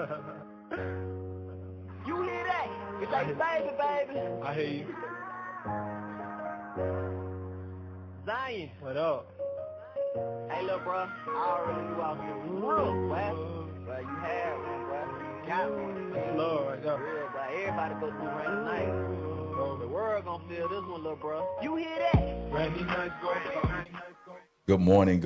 You hear that? It's like, baby. I hear you. Zion. What up? Hey, little bro, I already knew I was gonna be real, boy. But you had one, bro. You got one. That's love right there. Real, bro. Everybody go through rainy nights. The world gonna feel this one, little bro. You hear that? Rainy nights go. Good morning.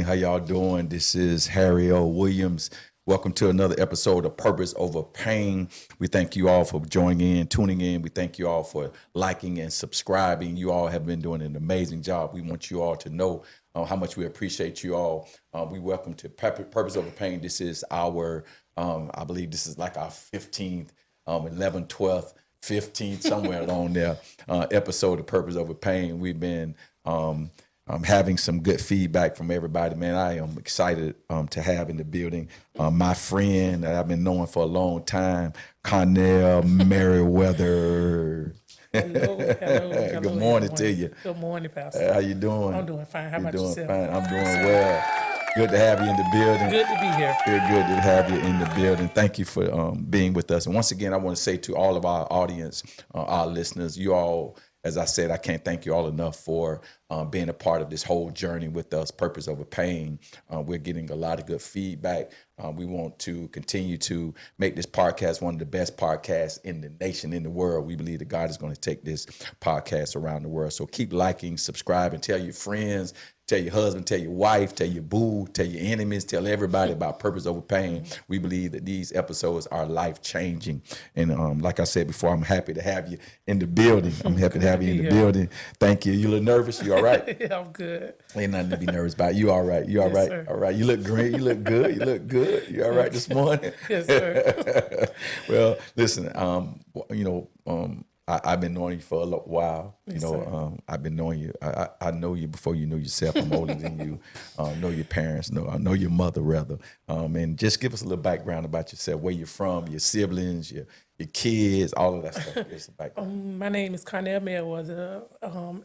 How y'all doing? This is Harry O. Williams. Welcome to another episode of Purpose Over Pain. We thank you all for joining in, tuning in. We thank you all for liking and subscribing. You all have been doing an amazing job. We want you all to know how much we appreciate you all. We welcome to Purpose Over Pain. This is our, I believe this is like our 15th, 11th, 12th, 15th, somewhere along there, episode of Purpose Over Pain. We've been I'm having some good feedback from everybody, man. I am excited to have in the building my friend that I've been knowing for a long time, Carnell Merriweather. Hello. Good morning to you. Good morning, Pastor. How you doing? I'm doing fine. How about doing yourself? Fine. I'm doing well. Good to have you in the building. Good to be here. Good to have you in the building. Thank you for being with us. And once again, I want to say to all of our audience, our listeners, you all, as I said, I can't thank you all enough for being a part of this whole journey with us, Purpose Over Pain. We're getting a lot of good feedback. We want to continue to make this podcast one of the best podcasts in the nation, in the world. We believe that God is going to take this podcast around the world. So keep liking, subscribing, tell your friends, tell your husband, tell your wife, tell your boo, tell your enemies, tell everybody about Purpose Over Pain. We believe that these episodes are life-changing. And like I said before, I'm happy to have you in the building. I'm happy to have you in the building. Thank you. You look nervous? You all right? Yeah, I'm good. Ain't nothing to be nervous about. You all right? You all Yes, right? sir. All right. You look great. You look good. You look good. You all right this morning? Yes, sir. Well, listen, I've been knowing you for a while. Yes, I've been knowing you. I know you before you knew yourself. I'm older than you. Know your parents. I know your mother rather. And just give us a little background about yourself, where you're from, your siblings, your kids, all of that stuff. Just a background. My name is Carnell Merriweather,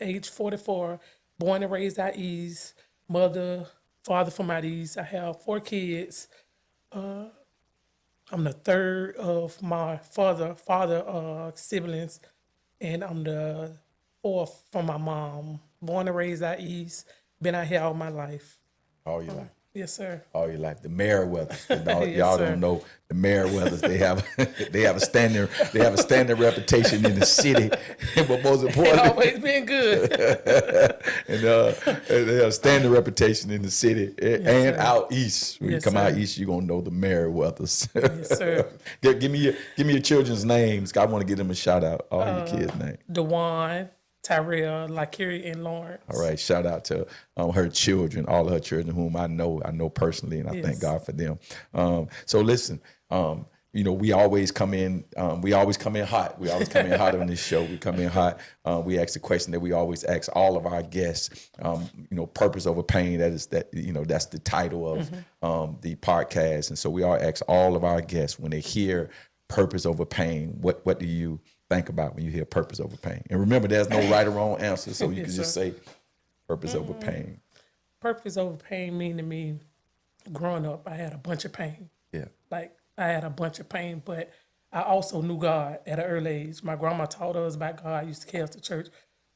age 44, born and raised out east, father from out east. I have 4 kids. I'm the third of my father siblings, and I'm the 4th from my mom. Born and raised out east, been out here all my life. All your life. Yes, sir. All your life. The Merriweathers. Yes, y'all sir. don't know the Merriweathers. They have a standing reputation in the city. But most It's importantly, always been good. and they have a standing reputation in the city and sir. out east. When Yes, you come out sir. east, you're gonna know the Merriweathers. Yes, sir. give me your children's names. I want to give them a shout out. All your kids' names. Dewan, Tyrell, Lakiri, and Lawrence. All right, shout out to her children, all of her children, whom I know personally, and I thank Yes. God for them. So listen, we always come in hot. We always come in hot on this show. We come in hot. We ask the question that we always ask all of our guests. Purpose Over Pain. That's the title of the podcast, and so we all ask all of our guests when they hear Purpose Over Pain, what do you think about when you hear Purpose Over Pain? And remember, there's no right or wrong answer, so you Yes, can just sir. say Purpose Over Pain. Purpose over pain mean to me, growing up, I had a bunch of pain. Yeah. Like, I had a bunch of pain, but I also knew God at an early age. My grandma taught us about God. I used to carry us to church.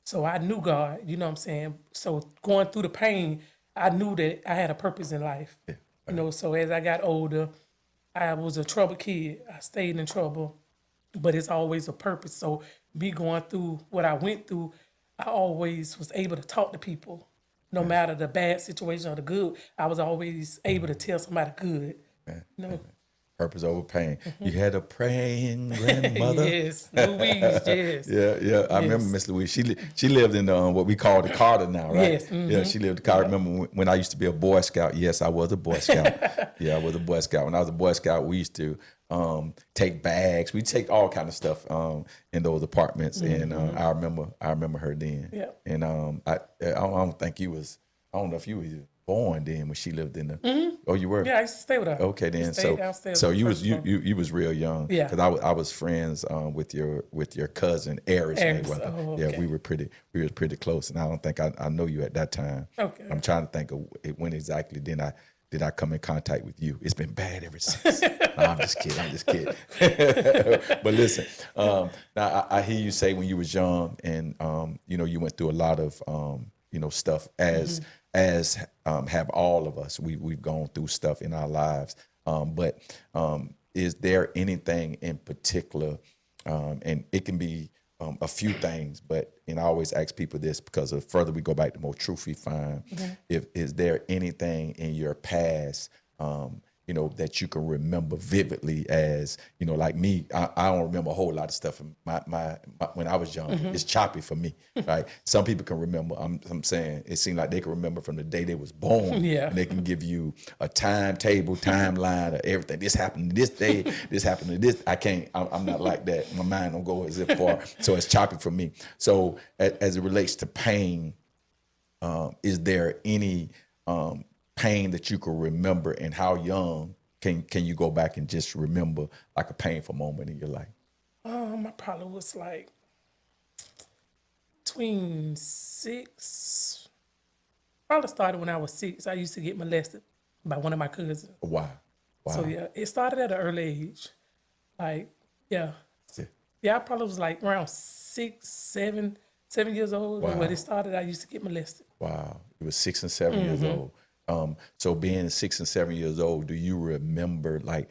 So I knew God, you know what I'm saying? So going through the pain, I knew that I had a purpose in life. Yeah. So as I got older, I was a troubled kid. I stayed in trouble, but it's always a purpose. So me going through what I went through, I always was able to talk to people. No matter the bad situation or the good, I was always able to tell somebody good. Purpose Over Pain. You had a praying grandmother. Yes, Louise, yes. Yeah. I remember Miss Louise. She lived in what we call the Carter now, right? Yes, Yeah, she lived in the Carter. I remember when I used to be a Boy Scout. Yes, I was a Boy Scout. Yeah, I was a Boy Scout. When I was a Boy Scout, we used to take bags. We take all kind of stuff in those apartments, and I remember her then. Yeah. And I don't think you was. I don't know if you were born then when she lived in the. Oh, you were. Yeah, I used to stay with her. Okay, We then stayed downstairs so on the you was first floor. you was real young. Yeah. Because I was friends with your cousin Eris Eris, Mayweather. oh, Yeah, okay. we were pretty close, and I don't think I know you at that time. Okay. I'm trying to think of when exactly did I come in contact with you. It's been bad ever since. No, I'm just kidding. But listen, now I hear you say when you was young, and you went through a lot of stuff as have all of us. We've gone through stuff in our lives. But is there anything in particular, and it can be a few things, but I always ask people this because the further we go back, the more truth we find. Is there anything in your past, that you can remember vividly as, like me, I don't remember a whole lot of stuff from my when I was young. It's choppy for me, right? Some people can remember. I'm saying it seems like they can remember from the day they was born. Yeah. And they can give you a timeline of everything. This happened this day, this happened to this. I'm not like that. My mind don't go as far. So it's choppy for me. So as it relates to pain, is there any pain that you can remember, and how young can you go back and just remember like a painful moment in your life? I probably was like between 6. Probably started when I was 6. I used to get molested by one of my cousins. Wow. So yeah, it started at an early age. Like, yeah. Yeah, I probably was like around 6, 7 years old. Wow. When it started, I used to get molested. Wow. You were 6 and 7 years old. So being 6 and 7 years old, do you remember like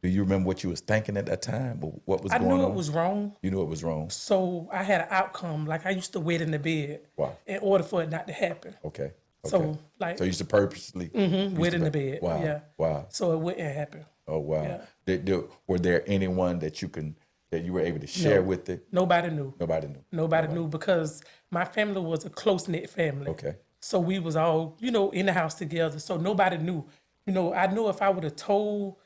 do you remember what you was thinking at that time? What was going on? I knew it was wrong. You knew it was wrong. So I had an outcome. Like I used to wait in the bed. Wow. In order for it not to happen. Okay. So like So you used to purposely wait in the bed. Wow. Yeah. Wow. So it wouldn't happen. Oh wow. Yeah. Were there anyone that you were able to share with it? Nobody knew. Nobody knew. Nobody knew because my family was a close-knit family. Okay. So we was all, in the house together. So nobody knew. I knew if I would have told,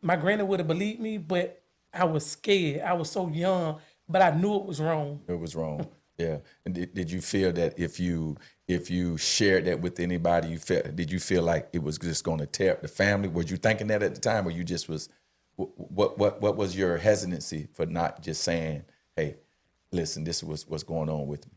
my granny would have believed me, but I was scared. I was so young, but I knew it was wrong. It was wrong. Yeah. And did you feel that if you shared that with anybody, did you feel like it was just going to tear up the family? Were you thinking that at the time, or you just was, what was your hesitancy for not just saying, hey, listen, this was what's going on with me?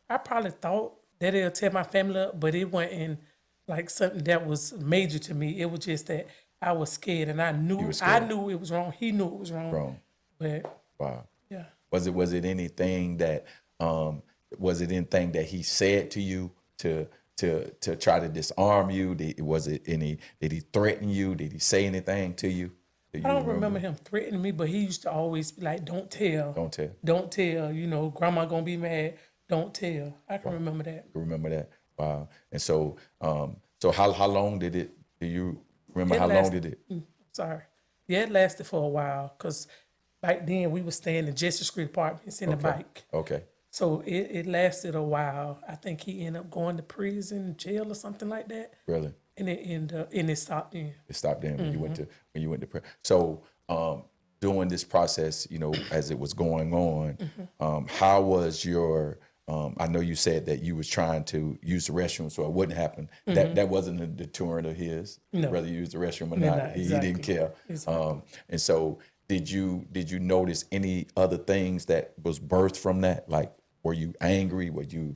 I probably thought that it'll tear my family up, but it wasn't like something that was major to me. It was just that I was scared, and I knew it was wrong. He knew it was wrong. Wrong. But Wow. yeah. Was it anything that he said to you to try to disarm you? Did he threaten you? Did he say anything to you? I don't remember him threatening me, but he used to always be like, don't tell. Don't tell. Don't tell. Grandma gonna be mad. Don't tell. I can remember that. You remember that? Wow. And so how long did it? Do you remember long did it? Sorry. Yeah, it lasted for a while because back then we were staying in Justice Street apartments in the bike. Okay. So it lasted a while. I think he ended up going to prison, jail, or something like that. Really? And it stopped then. It stopped then when you went to prison. So during this process, as it was going on, how was your? I know you said that you was trying to use the restroom so it wouldn't happen. That wasn't a deterrent of his. No. Whether you used the restroom or not, exactly. he didn't care. Exactly. And so, did you notice any other things that was birthed from that? Like, were you angry? Were you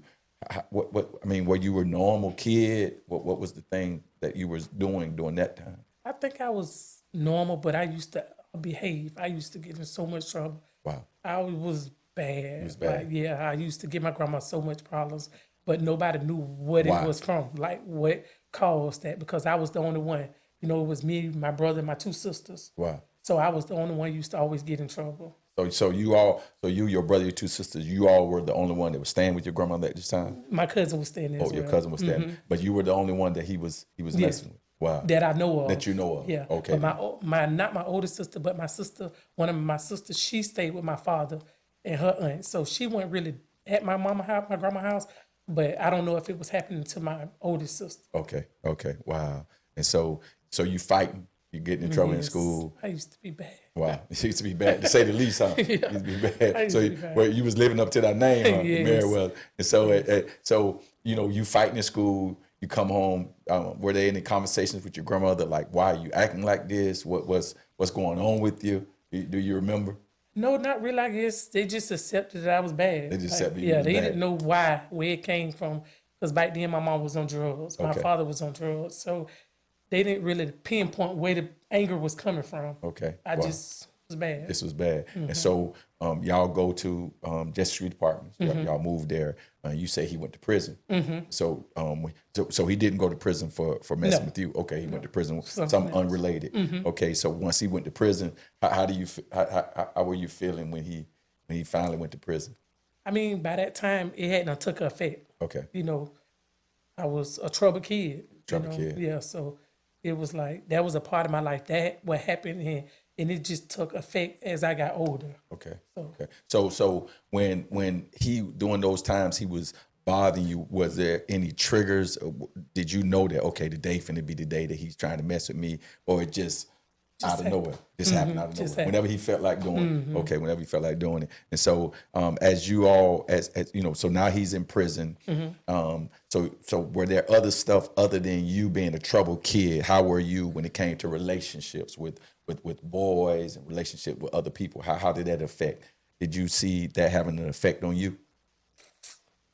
were you a normal kid? What was the thing that you was doing during that time? I think I was normal, but I used to behave. I used to get in so much trouble. Wow. I was bad. It was bad. Like, yeah, I used to give my grandma so much problems, but nobody knew what Why? it was from, like what caused that, because I was the only one. It was me, my brother, and my 2 sisters. Wow. So I was the only one who used to always get in trouble. So you, your brother, your 2 sisters, you all were the only one that was staying with your grandmother at this time? My cousin was staying there as Your well. cousin was staying, but you were the only one that he was messing with. Wow. That I know of. That you know of. Yeah. Okay. But not my older sister, but my sister, one of my sisters, she stayed with my father and her aunt. So she wasn't really at my grandma's house, but I don't know if it was happening to my oldest sister. Okay. Wow. And so you fighting You getting in trouble in Yes. school. I used to be bad. Wow, it used to be bad to say the least, huh? Yeah. It used to be bad. I used So to be bad. well, you was living up to that name, huh? Yes. Merriweather. And so, so you know, you fighting in school. You come home. Were there any conversations with your grandmother, like, why are you acting like this? What's going on with you? Do you remember? No, not really. I guess they just accepted that I was bad. They just Like, accepted you yeah, was they bad. didn't know where it came from. Because back then my mom was on drugs. My Okay. father was on drugs. So they didn't really pinpoint where the anger was coming from. Okay. I Wow. just was bad. This was bad. And so y'all go to Jesse Street Apartments. Y'all moved there. You say he went to prison. So, so he didn't go to prison for messing No. with you. Okay, he went to prison, Something something else. unrelated. Okay, so once he went to prison, how do you how were you feeling when he finally went to prison? I mean, by that time, it hadn't took effect. Okay, You know, I was a troubled kid. Troubled kid. Yeah, so it was like, that was a part of my life. That what happened, and it just took effect as I got older. okay, okay. So when he during those times he was bothering you, was there any triggers? Did you know that, okay, today finna be the day that he's trying to mess with me, or it just out of nowhere? Just happened out of Just nowhere. happened. Whenever he felt like doing it. Okay, whenever he felt like doing it. And so as you all, as you know, so now he's in prison. So were there other stuff other than you being a troubled kid? How were you when it came to relationships with boys and relationship with other people? How did that affect? Did you see that having an effect on you?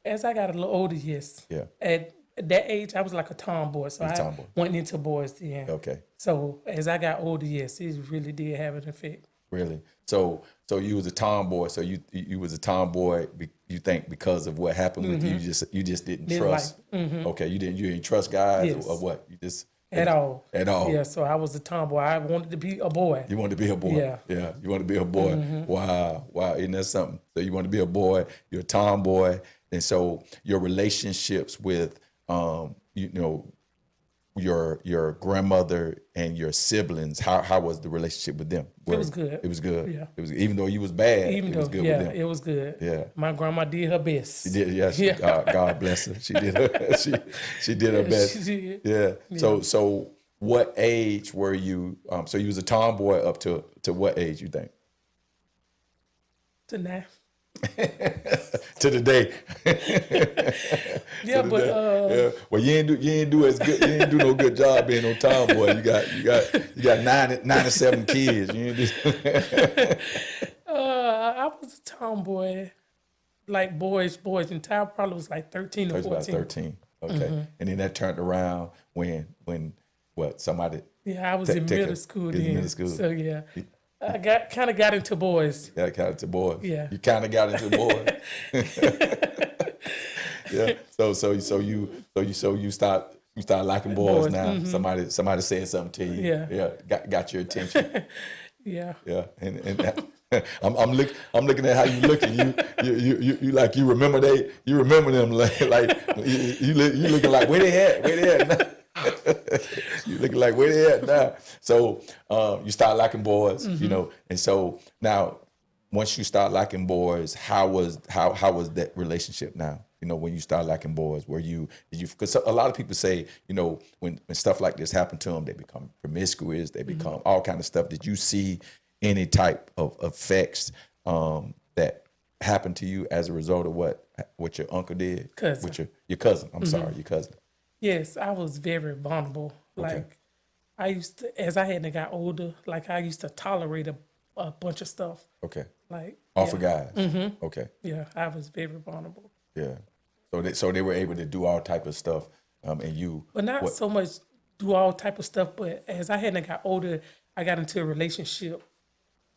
As I got a little older, yes. Yeah. At that age, I was like a tomboy, so You was a I tomboy. went into boys then. Okay. So as I got older, yes, it really did have an effect. Really? So you was a tomboy. So you was a tomboy. You think because of what happened with you, you just didn't Didn't trust. Okay, you didn't trust guys Yes. or what? You just At all. At all. Yeah, so I was a tomboy. I wanted to be a boy. You wanted to be a boy. Yeah. You want to be a boy. Wow. Isn't that something? So you want to be a boy. You're a tomboy, and so your relationships with your grandmother and your siblings, how was the relationship with them? It was good. It was good. Yeah. It was, even though you was bad, Even it though, was good yeah, with them. it was good. Yeah. My grandma did her best. She did, yeah. Yeah. God bless her. She did her. She did her best. She did. Yeah. So what age were you? So you was a tomboy up to what age you think? To now. To the day. Yeah, but Yeah. Well, you ain't do as good. You ain't do no good job being no tomboy. You got 97 kids. You ain't do. I was a tomboy, like boys in town. Probably was like 13 or It was about 14. 13. Okay. And then that turned around when what somebody. Yeah, I was Take in a- middle school in then. middle school. So yeah, I kind of got into boys. Yeah, got into boys. Yeah. You kind of got into boys. Yeah. So you start liking boys Boys, now. Somebody said something to you. Yeah. Yeah. Got your attention. Yeah. Yeah. And that, I'm looking at how you looking. You like you remember them like you looking like where they at now. You looking like where they at now. So you start liking boys, you know, and so now once you start liking boys, how was that relationship now? You know, when you start liking boys, did you? Because a lot of people say, you know, when stuff like this happened to them, they become promiscuous, they become all kind of stuff. Did you see any type of effects that happened to you as a result of what your uncle did? Cousin. With your cousin. I'm sorry, your cousin. Yes, I was very vulnerable. Like I used to, as I had got older, like I used to tolerate a bunch of stuff. Okay. Like All for guys. Okay. yeah, I was very vulnerable. Yeah. So they were able to do all type of stuff, and you. But not so much do all type of stuff. But as I had got older, I got into a relationship.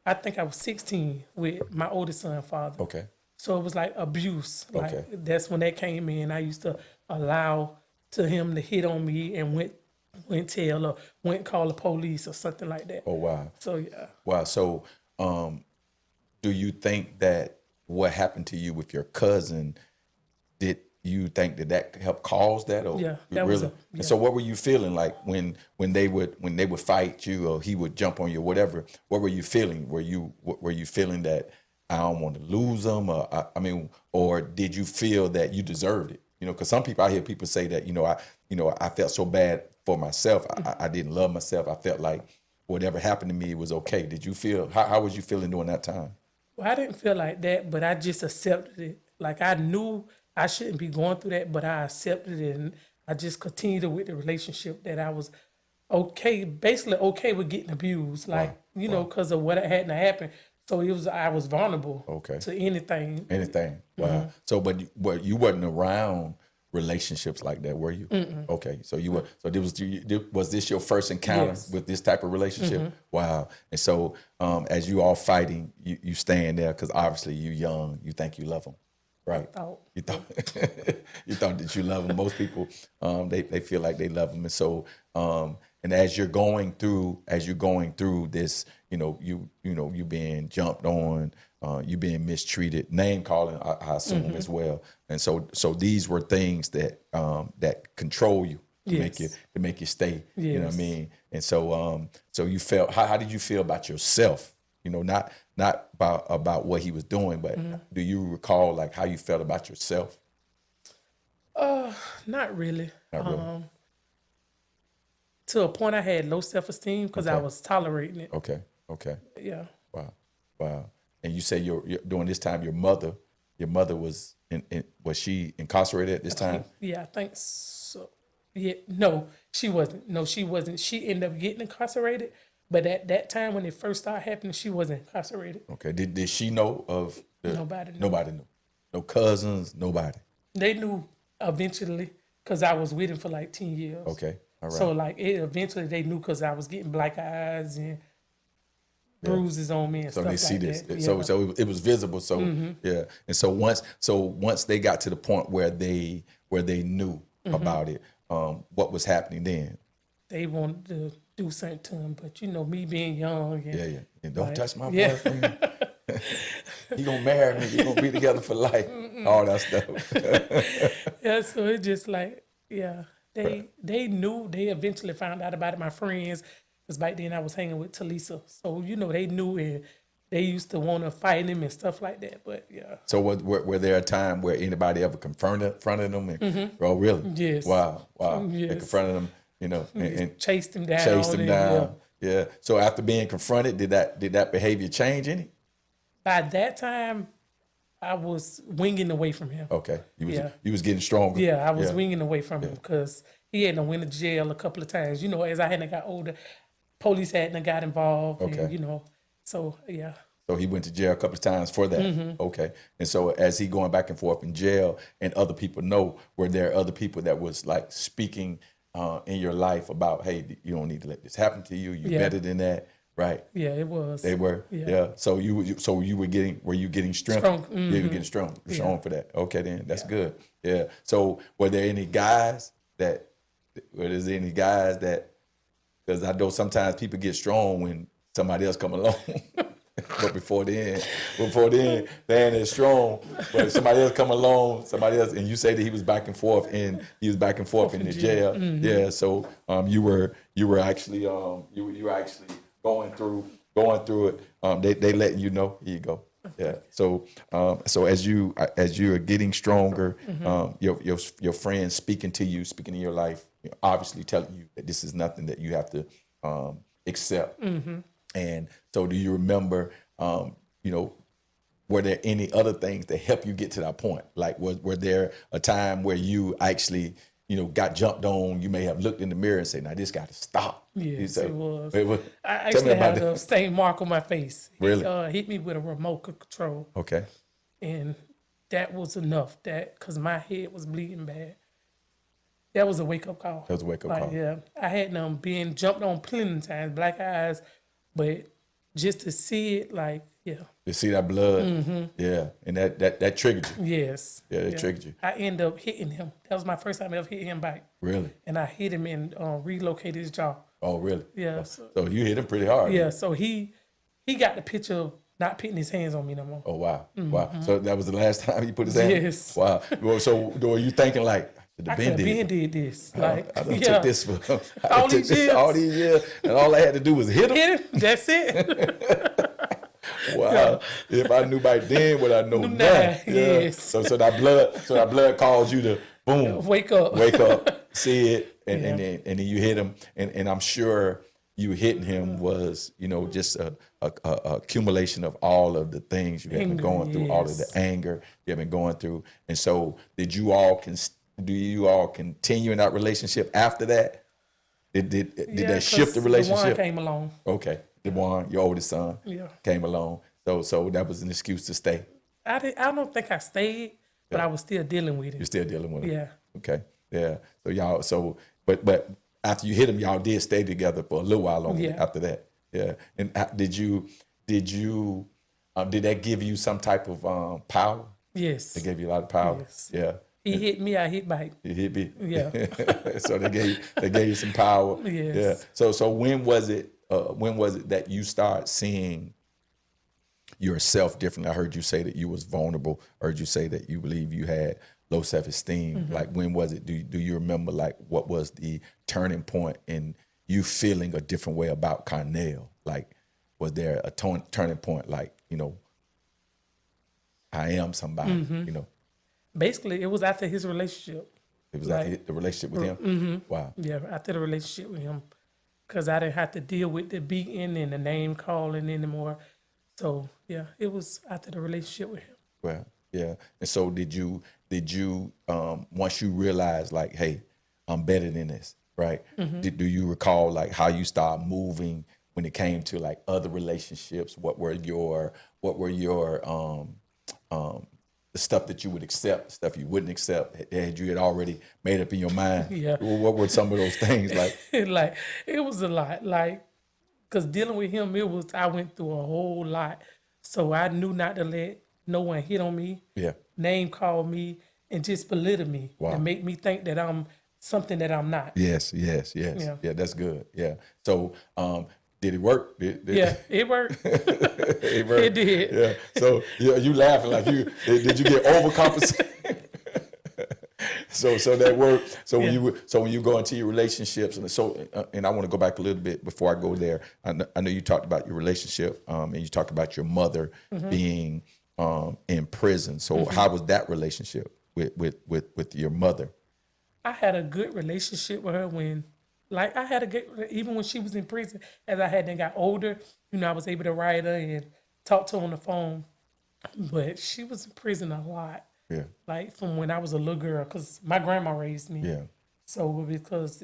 I think I was 16 with my oldest son's father. Okay. So it was like abuse. Like Okay. that's when that came in. I used to allow to him to hit on me and went tell or went call the police or something like that. Oh wow. So yeah. Wow. So, do you think that what happened to you with your cousin, did you think that helped cause that? Or Yeah, that really? was a- And so, what were you feeling like when they would fight you or he would jump on you, or whatever? What were you feeling? Were you feeling that I don't want to lose them, or or did you feel that you deserved it? You know, because some people, I hear people say that, I felt so bad for myself. I didn't love myself. I felt like whatever happened to me was okay. Did you feel, how was you feeling during that time? Well, I didn't feel like that, but I just accepted it. Like I knew I shouldn't be going through that, but I accepted it, and I just continued with the relationship that I was okay, basically okay with getting abused, like because of what hadn't happened. So I was vulnerable to anything. Anything. Wow. So, but you wasn't around relationships like that, were you? Okay. So you were. So was this your first encounter with this type of relationship? Wow. And so, as you all fighting, you staying there because obviously you young, you think you love them, right? You thought you thought that you love them. Most people, they feel like they love them, and so. And as you're going through this, you being jumped on, you being mistreated, name calling, I assume as well. And so these were things that that control you to make you stay. You know what I mean? And so so you felt, how did you feel about yourself? Not about what he was doing, but do you recall like how you felt about yourself? Not really. Not really. To a point, I had low self-esteem because I was tolerating it. Okay. Yeah. Wow. And you say during this time, your mother was was she incarcerated at this time? Yeah, I think so. Yeah, no, she wasn't. She ended up getting incarcerated, but at that time when it first started happening, she wasn't incarcerated. Okay. Did she know of Nobody knew. Nobody knew. No cousins, nobody. They knew eventually because I was with him for like 10 years. Okay. All right. So like eventually they knew because I was getting black eyes and bruises on me and so stuff they see like this. that. So it was visible. So yeah. And so once they got to the point where they knew about it, what was happening then? They wanted to do something to him, but me being young. And, And don't touch my boyfriend. He gonna marry me. We gonna be together for life. All that stuff. So it's just like They knew. They eventually found out about it. My friends, because back then I was hanging with Talisa, so they knew, and they used to want to fight him and stuff like that. But yeah. So were there a time where anybody ever confronted them? And, oh, really? Yes. Wow. Yes. They confronted him, and chased him down. Yeah. So after being confronted, did that behavior change any? By that time, I was winging away from him. Okay. You was getting stronger. Yeah, I was winging away from him because he hadn't went to jail a couple of times. As I hadn't got older, police hadn't got involved. Okay. And, so yeah. So he went to jail a couple of times for that. Okay. And so as he going back and forth in jail and other people know, were there other people that was like speaking in your life about, hey, you don't need to let this happen to you. You better than that. Right. Yeah, it was. They were. Yeah. So were you getting strength? Strong. Yeah, you were getting strong for that. Okay, then that's good. Yeah. So were there any guys that? Because I know sometimes people get strong when somebody else come along. But before then, they ain't as strong. But if somebody else come along, and you say that he was back and forth in the jail. Yeah. So you were actually going through it. They letting you know. Here you go. Yeah. So as you are getting stronger, your friends speaking to your life, obviously telling you that this is nothing that you have to accept. And so, do you remember? Were there any other things that helped you get to that point? Like, were there a time where you actually got jumped on? You may have looked in the mirror and said, "Now this got to stop." Yes, it was. I actually had a stain mark on my face. Really? He hit me with a remote control. Okay. And that was enough. Because my head was bleeding bad. That was a wake up call. That was a wake up call. Yeah, I had been jumped on plenty of times, black eyes, but just to see it, to see that blood, and that triggered you. Yes. Yeah, that triggered you. I ended up hitting him. That was my first time ever hitting him back. Really? And I hit him and relocated his jaw. Oh, really? Yeah. So you hit him pretty hard. Yeah. So he got the picture of not putting his hands on me no more. Oh, wow. Wow. So that was the last time he put his hands? Yes. Wow. Well, so were you thinking like, I could have been did this. I done took this for all these years, and all I had to do was hit him. Hit him. That's it. Wow. Yeah. If I knew back then what I know now. Yeah. Yes. So that blood caused you to boom. Wake up. See it, and then you hit him, and I'm sure you hitting him was, just a accumulation of all of the things you have been going through, all of the anger you have been going through. And so do you all continue in that relationship after that? Did that shift the relationship? DeJuan came along. Okay. DeJuan, your oldest son, came along. So that was an excuse to stay. I don't think I stayed, but I was still dealing with it. You're still dealing with him? Yeah. Okay. Yeah. But after you hit him, y'all did stay together for a little while longer after that. Yeah. And did that give you some type of power? Yes. It gave you a lot of power. Yes. Yeah. He hit me, I hit back. He hit me. Yeah. So they gave you some power. Yes. Yeah. So when was it that you start seeing yourself differently? I heard you say that you was vulnerable. I heard you say that you believe you had low self-esteem. Mm-hmm. Like, when was it? Do you remember, like, what was the turning point in you feeling a different way about Carnell? Like, was there a turning point, like, I am somebody, Mm-hmm. Basically, it was after his relationship. It was after the relationship with him? Mm-hmm. Wow. Yeah, after the relationship with him. Because I didn't have to deal with the beating and the name calling anymore. So, yeah, it was after the relationship with him. Well, yeah. And so did you once you realized, like, hey, I'm better than this, right? Mm-hmm. Do you recall, like, how you started moving when it came to, like, other relationships? What were your the stuff that you would accept, stuff you wouldn't accept? Had you already made up in your mind? Yeah. What were some of those things like? Like, it was a lot. Like, because dealing with him, I went through a whole lot. So I knew not to let no one hit on me, name call me, and just belittle me and make me think that I'm something that I'm not. Yes. Yeah, that's good. Yeah. So did it work? Yeah, it worked. It worked. It did. Yeah. So you laughing like did you get overcompensated? So that worked. So when you go into your relationships, and I want to go back a little bit before I go there. I know you talked about your relationship, and you talked about your mother being in prison. So how was that relationship with your mother? I had a good relationship with her even when she was in prison. As I had then got older, I was able to write her and talk to her on the phone. But she was in prison a lot. Yeah. Like, from when I was a little girl, because my grandma raised me. Yeah. So because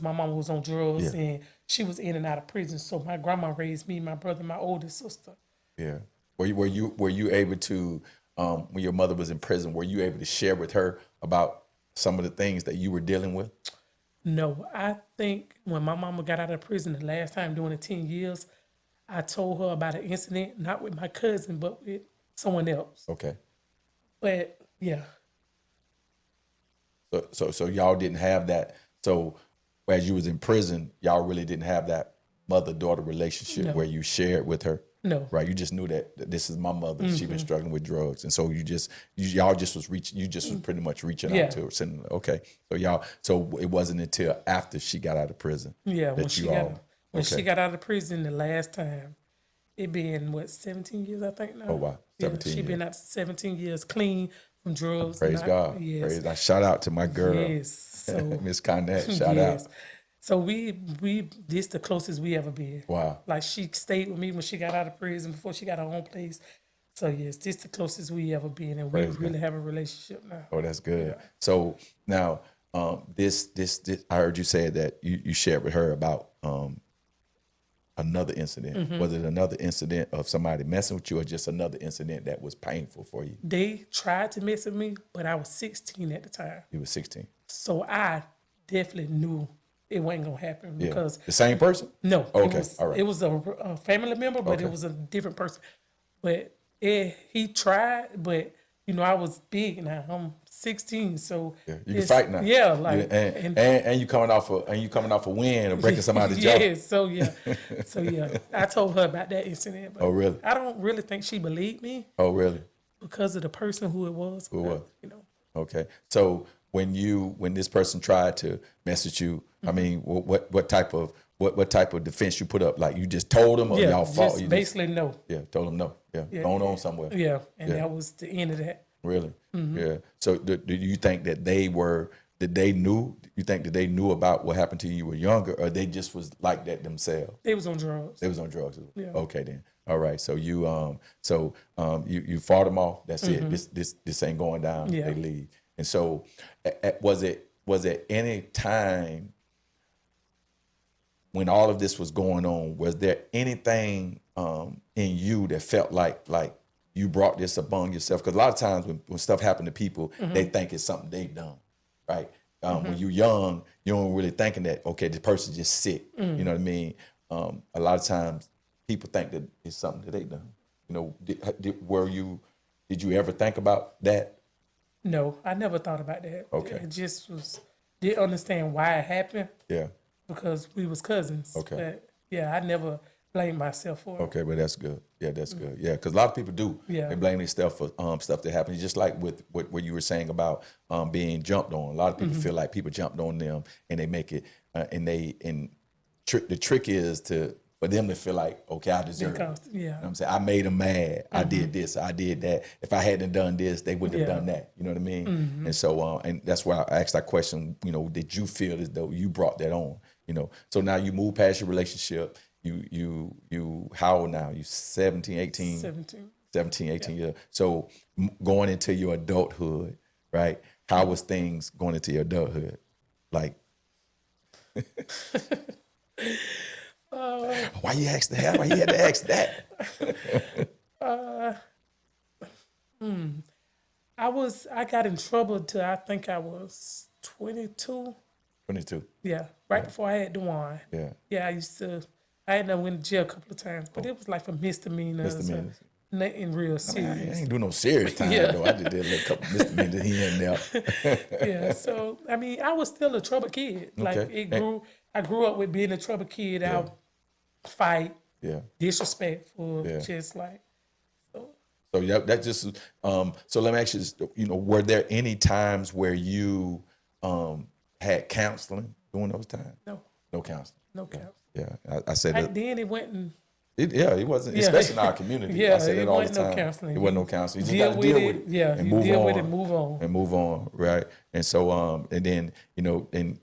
my mama was on drugs and she was in and out of prison. So my grandma raised me, my brother, my oldest sister. Yeah. Were you able to, when your mother was in prison, were you able to share with her about some of the things that you were dealing with? No, I think when my mama got out of prison the last time during the 10 years, I told her about an incident, not with my cousin, but with someone else. Okay. But yeah. So y'all didn't have that. So as you was in prison, y'all really didn't have that mother-daughter relationship where you shared with her. No. Right. You just knew that this is my mother. She been struggling with drugs, and so y'all just was reaching. You just was pretty much reaching out to her. Saying, okay. So it wasn't until after she got out of prison. Yeah. When she got out of prison the last time, it been 17 years, I think now. Oh wow. 17 She years. been out 17 years clean from drugs. Praise God. Yes. Praise God. Shout out to my girl. Yes. So Miss Carnell. Shout out. So this the closest we ever been. Wow. Like, she stayed with me when she got out of prison before she got her own place. So yes, this the closest we ever been, and we really have a relationship now. Oh, that's good. Yeah. So now, this I heard you say that you shared with her about another incident. Was it another incident of somebody messing with you, or just another incident that was painful for you? They tried to mess with me, but I was 16 at the time. You were 16. So I definitely knew it wasn't gonna happen because the same person. No. Okay. All right. It was a family member, but it was a different person. But he tried, but I was big now. I'm 16, so you can fight now. Yeah, like and you coming off a win or breaking somebody's jaw. Yeah, so yeah. I told her about that incident. But oh really? I don't really think she believed me. Oh really? Because of the person who it was. Okay. So when this person tried to message you, I mean, what type of defense you put up? Like, you just told them, or y'all fought? Just basically no. Yeah, told them no. Yeah, going on somewhere. Yeah, and that was the end of that. Really? Yeah. So do you think that they were did they knew? You think that they knew about what happened to you when you were younger, or they just was like that themselves? They was on drugs. They was on drugs. Yeah. Okay then. All right. So you you fought them off. That's it. This ain't going down. Yeah. They leave. And so was it any time when all of this was going on, was there anything in you that felt like you brought this upon yourself? Because a lot of times when stuff happened to people, they think it's something they've done, right? When you're young, you don't really thinking that, okay, this person's just sick. You know what I mean? A lot of times people think that it's something that they done. You know, did you ever think about that? No, I never thought about that. Okay. It just didn't understand why it happened Yeah. because we was cousins. Okay. But yeah, I never blamed myself for it. Okay, but that's good. Yeah, that's good. Yeah, because a lot of people do. Yeah. They blame themselves for stuff that happens. Just like with what you were saying about being jumped on. A lot of people feel like people jumped on them and they make it. The trick is for them to feel like, okay, I deserve it. Yeah. You know what I'm saying? I made them mad. I did this. I did that. If I hadn't done this, they wouldn't have done that. You know what I mean? And so, and that's why I asked that question. You know, did you feel as though you brought that on? You know, so now you move past your relationship. You how old now? You 17, 18? 17. 17, 18 years. So going into your adulthood, right? How was things going into your adulthood? Like, why you asked that? Why you had to ask that? I got in trouble till I think I was 22. 22. Yeah, right before I had Dewan. Yeah. Yeah, I had to went to jail a couple of times, but it was like for misdemeanors. Misdemeanors. Nothing real I serious. ain't do no serious time though. I just did a couple misdemeanors here and there. Yeah, so I mean, I was still a trouble kid. Like Okay. I grew up with being a trouble kid. I would fight, Yeah. disrespectful, Yeah. just like. So that just so let me ask you this, you know, were there any times where you had counseling during those times? No, No counseling. no counseling. Yeah. I said Back that. then it wasn't. It wasn't, especially in our community. Yeah, I say that it all the wasn't no time. counseling. It wasn't no counseling. You just Deal got to deal with with it. Yeah, and you move deal on. with it, move on. And move on, right? And so, and then, you know, and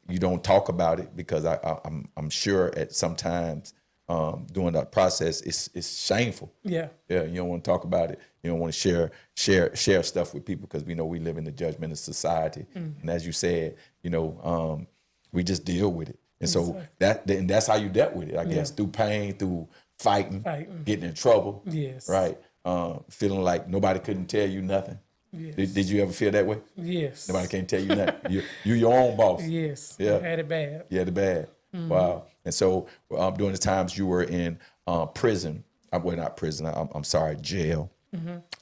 you don't talk about it because I'm sure at sometimes during that process it's shameful. Yeah. Yeah, you don't want to talk about it. You don't want to share stuff with people because we know we live in the judgmental society. And as you said, you know, we just deal with it. And so that's how you dealt with it, I guess, through pain, through fighting, getting in trouble. Yes. Right. Feeling like nobody couldn't tell you nothing. Yes. Did you ever feel that way? Yes. Nobody can't tell you nothing. You your own boss. Yes. Yeah. I had it bad. You had it bad. Wow. And so during the times you were in prison, well, not prison, I'm sorry, jail.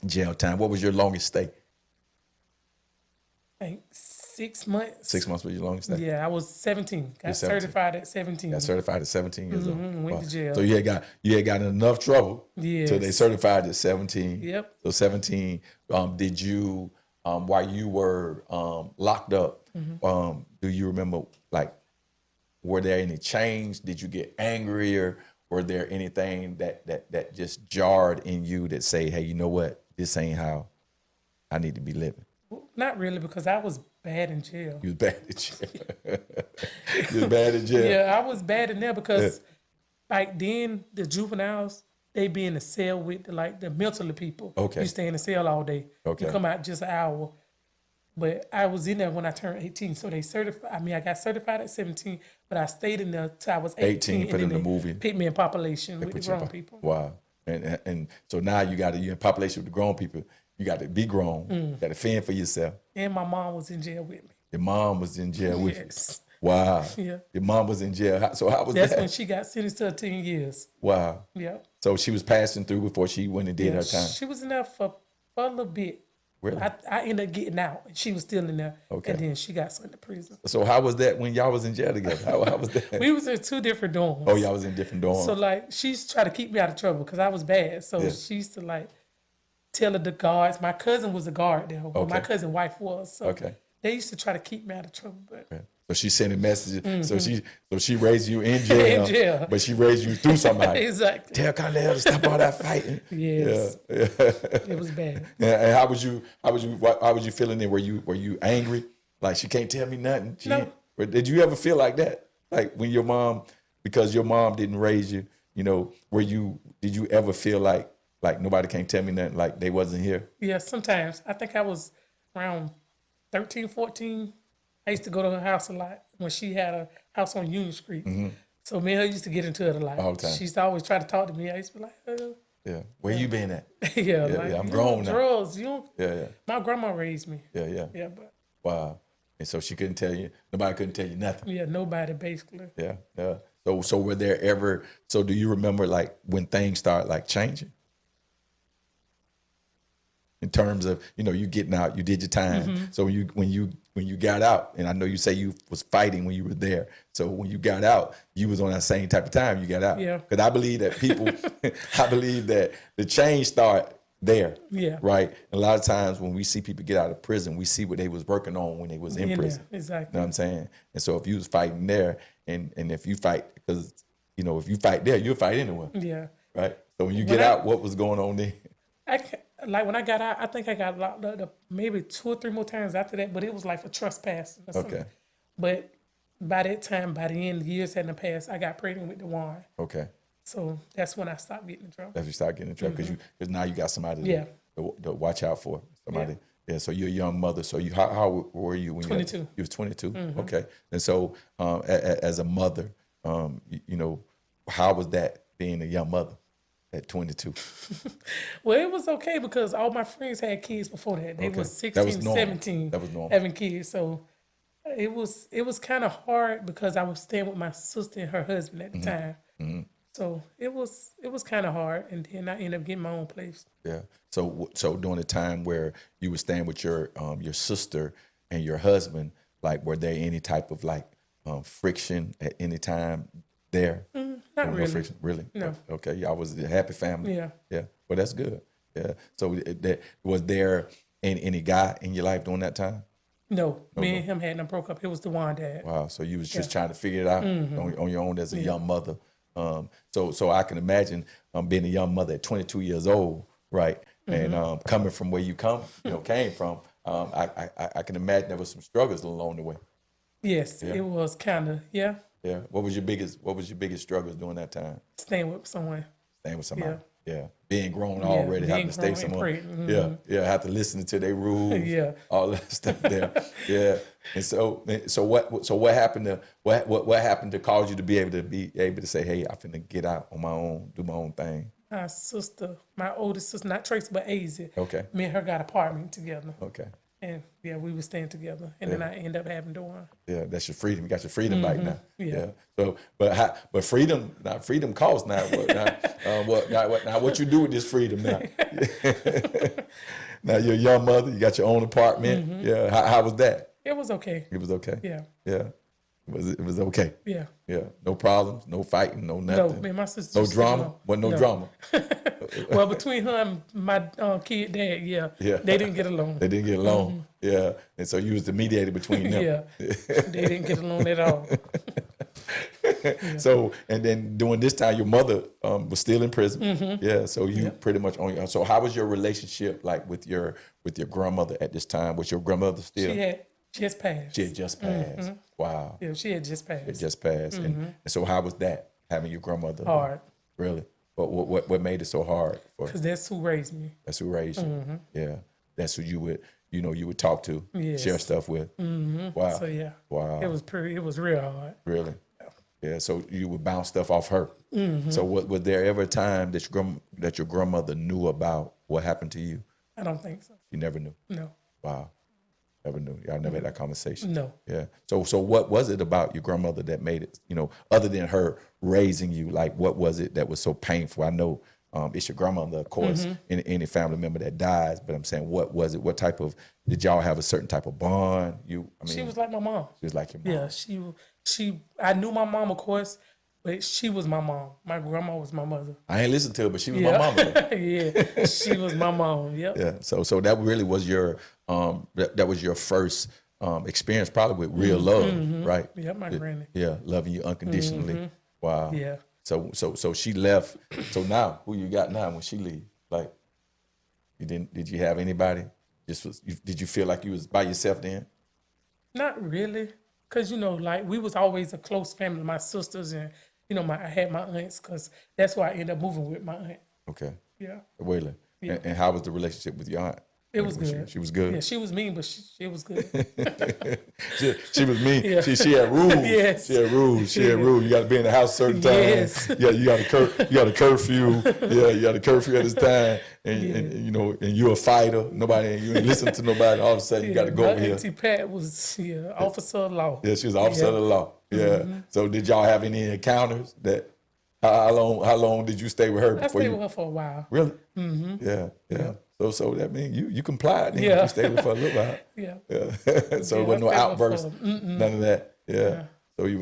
Jail time. What was your longest stay? Like 6 months. 6 months was your longest stay? Yeah, I was 17. Got 17. certified at 17. Got certified at 17 years old. Went to jail. So you had got in enough trouble Yes. till they certified at 17. Yep. So 17, did you, while you were locked up, do you remember, like, were there any change? Did you get angrier? Were there anything that just jarred in you that say, hey, you know what? This ain't how I need to be living? Well, not really, because I was bad in jail. You was bad in jail. You was bad in jail. Yeah, I was bad in there because like then the juveniles, they be in the cell with the mentally people. Okay. You stay in the cell all day. Okay. You come out just an hour. But I was in there when I turned 18. So they I got certified at 17, but I stayed in there till I was 18. for them to they move in. picked me in population with the Put you in grown people. Wow. And so now you're in population with the grown people. You got to be grown. You got to fend for yourself. And my mom was in jail with me. Your mom was in jail with you. Yes. Wow. Yeah. Your mom was in jail. So how was That's that? when she got sentenced to 10 years. Wow. Yeah. So she was passing through before she went and did her time. She was in there for a little bit. Really? I ended up getting out, and she was still in there. Okay. And then she got sent to prison. So how was that when y'all was in jail together? How was that? We was in 2 different dorms. Oh, y'all was in different dorms. So like she's trying to keep me out of trouble because I was bad. So she used to tell the guards. My cousin was a guard there, but my cousin wife was. So they used to try to keep me out of trouble. But So she sending messages. So she raised you in jail, In jail. but she raised you through somebody. exactly. Tell Carnell to stop all that fighting. Yes. Yeah. It was bad. And how was you feeling then? Were you angry? Like she can't tell me nothing. No. Or did you ever feel like that? Like when your mom, because your mom didn't raise you, you know, did you ever feel like nobody can't tell me nothing, like they wasn't here? Yeah, sometimes. I think I was around 13, 14. I used to go to her house a lot when she had a house on Union Street. So me and her used to get into it a lot. All the time. She used to always try to talk to me. I used to be like, Yeah. Where you been at? yeah, Yeah, like, yeah, I'm you grown on now. drugs. You don't, Yeah. My grandma raised me. Yeah. Yeah, but Wow. And so she couldn't tell you, nobody couldn't tell you nothing. yeah, nobody basically. Yeah. So were there ever, so do you remember like when things start like changing? In terms of, you know, you getting out, you did your time. So when you got out, and I know you say you was fighting when you were there. So when you got out, you was on that same type of time you got out. Yeah. Because I believe that people, I believe that the change start there. Yeah. Right. And a lot of times when we see people get out of prison, we see what they was working on when they was in prison. There, exactly. You know what I'm saying? And so if you was fighting there, and if you fight, because you know if you fight there, you'll fight anywhere. Yeah. Right. So when you get out, what was going on there? Like when I got out, I think I got locked up maybe 2 or 3 more times after that, but it was like for trespassing or something. Okay. But by that time, by the end, years hadn't passed, I got pregnant with DeWan. Okay. So that's when I stopped getting in trouble. As you start getting in trouble, because now you got somebody Yeah. to watch out for. Somebody. Yeah. So you're a young mother. So how were you when 22. you was 22? Okay. And so as a mother, you know, how was that being a young mother at 22? Well, it was okay because all my friends had kids before that. They was 16, That was normal. 17 That was normal. having kids. So it was kind of hard because I was staying with my sister and her husband at the time. So it was kind of hard, and then I ended up getting my own place. Yeah. So during the time where you were staying with your sister and your husband, like were there any type of like friction at any time there? Not No really. friction, really? No. Okay. Y'all was a happy family. Yeah. Yeah. Well, that's good. Yeah. So was there any guy in your life during that time? No, me and him hadn't broke up. It was DeWan dad. Wow. So you was just trying to figure it out on your own as a young mother. So I can imagine being a young mother at 22 years old, right? And coming from where you came from, I can imagine there was some struggles along the way. Yes, it was kind of, yeah, What was your biggest struggles during that time? staying with someone. Staying with somebody. Yeah. Being grown already, having being to stay grown and somewhere. pregnant. Have to listen to their rules. Yeah. All that stuff there. Yeah. And so what happened to cause you to be able to say, hey, I'm finna get out on my own, do my own thing? My sister, my oldest sister, not Tracy, but Azy. Okay. Me and her got an apartment together. Okay. And yeah, we were staying together. And then I ended up having DeWan. Yeah, that's your freedom. You got your freedom back now. Yeah. So, but freedom costs now. What you do with this freedom now? Now you're a young mother. You got your own apartment. Yeah. How was that? It was okay. It was okay. Yeah. Yeah. It was okay. Yeah. Yeah. No problems. No fighting. No No, nothing. me and my sister. No just drama. alone. Wasn't no drama. Well, between her and my kid dad, yeah, they didn't get along. They didn't get along. Yeah. And so you was the mediator between them. Yeah, they didn't get along at all. So, and then during this time, your mother was still in prison. Yeah. So you pretty much on your. So how was your relationship like with your grandmother at this time? Was your grandmother still? She had just passed. She had just passed. Wow. Yeah, she had just passed. It just passed. And so how was that having your grandmother? Hard. Really? But what made it so hard? Because that's who raised me. That's who raised you. Yeah. That's who you would talk to, Yes. share stuff with. Wow. So yeah. Wow. It was real hard. Really? Yeah. So you would bounce stuff off her. So was there ever a time that your grandmother knew about what happened to you? I don't think so. You never knew. No. Wow. Never knew. Y'all never had that conversation. No. Yeah. So what was it about your grandmother that made it, other than her raising you, like what was it that was so painful? I know it's your grandmother, of course, any family member that dies, but I'm saying, what was it? What type of, did y'all have a certain type of bond? She was like my mom. She was like your mom. Yeah, I knew my mom, of course, but she was my mom. My grandma was my mother. I ain't listened to her, but she was my mama. Though. Yeah, she was my mom. Yep. Yeah. So that really was your that was your first experience, probably with real love, right? Yeah, my granny. Yeah, loving you unconditionally. Wow. Yeah. So she left. So now, who you got now when she leave? Like, did you have anybody? Did you feel like you was by yourself then? Not really, cause like we was always a close family. My sisters and I had my aunts, cause that's why I ended up moving with my aunt. Okay. Yeah, Waylon. Yeah. And how was the relationship with your aunt? it was Was good. She was good. Yeah, she was mean, but she was good. She was mean. Yeah. She had rules. Yes. She had rules. She had rules. You got to be in the house certain time. Yes. Yeah, you got a curfew. Yeah, you got a curfew at this time. And and you're a fighter. You ain't listen to nobody. All of a sudden you got to go my over here. Auntie Pat was officer of law. Yeah, she was an officer of the law. Yeah. So did y'all have any encounters that? How long did you stay with her? I stayed with her for a while. Really? Yeah. So that means you complied. Then. Yeah. You stayed with her for a little while. Yeah. So Yeah, it wasn't no I stayed with outbursts, her. none of that. Yeah.